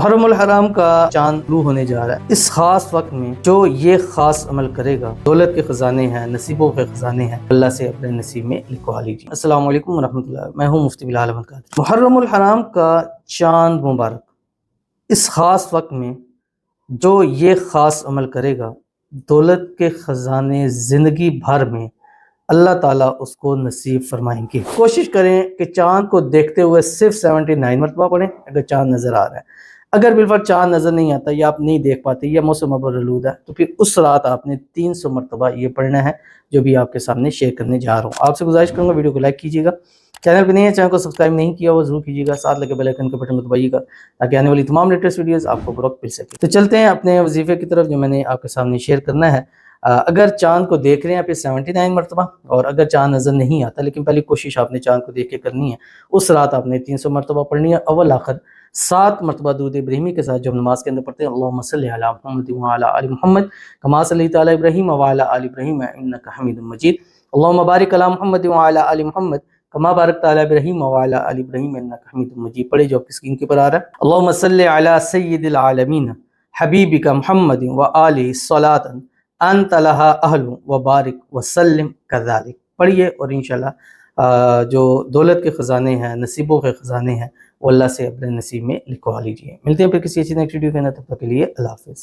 محرم الحرام کا چاند طلوع ہونے جا رہا ہے۔ اس خاص وقت میں جو یہ خاص عمل کرے گا، دولت کے خزانے ہیں، نصیبوں کے خزانے ہیں، اللہ سے اپنے نصیب میں لکھوا لیجیے۔ السلام علیکم ورحمۃ اللہ، میں ہوں مفتی بلال احمد قادری۔ محرم الحرام کا چاند مبارک اس خاص وقت میں جو یہ خاص عمل کرے گا، دولت کے خزانے زندگی بھر میں اللہ تعالیٰ اس کو نصیب فرمائیں گے۔ کوشش کریں کہ چاند کو دیکھتے ہوئے صرف 79 مرتبہ پڑھیں اگر چاند نظر آ رہا ہے۔ اگر بالفرض چاند نظر نہیں آتا یا آپ نہیں دیکھ پاتے یا موسم ابرآلود ہے تو پھر اس رات آپ نے 300 مرتبہ یہ پڑھنا ہے جو بھی آپ کے سامنے شیئر کرنے جا رہا ہوں۔ آپ سے گزارش کروں گا ویڈیو کو لائک کیجیے گا، چینل پہ نہیں ہے چینل کو سبسکرائب نہیں کیا وہ ضرور کیجیے گا، ساتھ لگے بیل آئیکن کے بٹن کو دبائیے گا تاکہ آنے والی تمام لیٹسٹ ویڈیوز آپ کو بروقت مل سکے۔ تو چلتے ہیں اپنے وظیفے کی طرف جو میں نے آپ کے سامنے شیئر کرنا ہے۔ اگر چاند کو دیکھ رہے ہیں پھر 79 مرتبہ، اور اگر چاند نظر نہیں آتا لیکن پہلی کوشش آپ نے چاند کو دیکھ کے کرنی ہے، اس رات آپ نے 300 مرتبہ پڑھنی ہے، اول آخر 7 مرتبہ درود ابراہیمی کے ساتھ جو ہم نماز کے اندر پڑھتے ہیں، اللہم صلی علی محمد وعلی آل محمد کما صلیت علی ابراہیم وعلی آل ابراہیم انک حمید مجید، اللہم بارک علی محمد وعلی آل محمد کما بارکت علی ابراہیم وعلی آل ابراہیم انک حمید مجید پڑھے جو آپ کی اسکرین کے پر آ رہا ہے۔ اللہم صلی علی سید العالمین حبیبک محمد وآلہ صلاۃ انت لہا اہل وبارک وسلم کذالک پڑھیے، اور انشاءاللہ جو دولت کے خزانے ہیں، نصیبوں کے خزانے ہیں، وہ اللہ سے اپنے نصیب میں لکھوا لیجیے۔ ملتے ہیں پھر کسی اچھی نیکسٹ ویڈیو کے اندر، تب تک کے لیے اللہ حافظ۔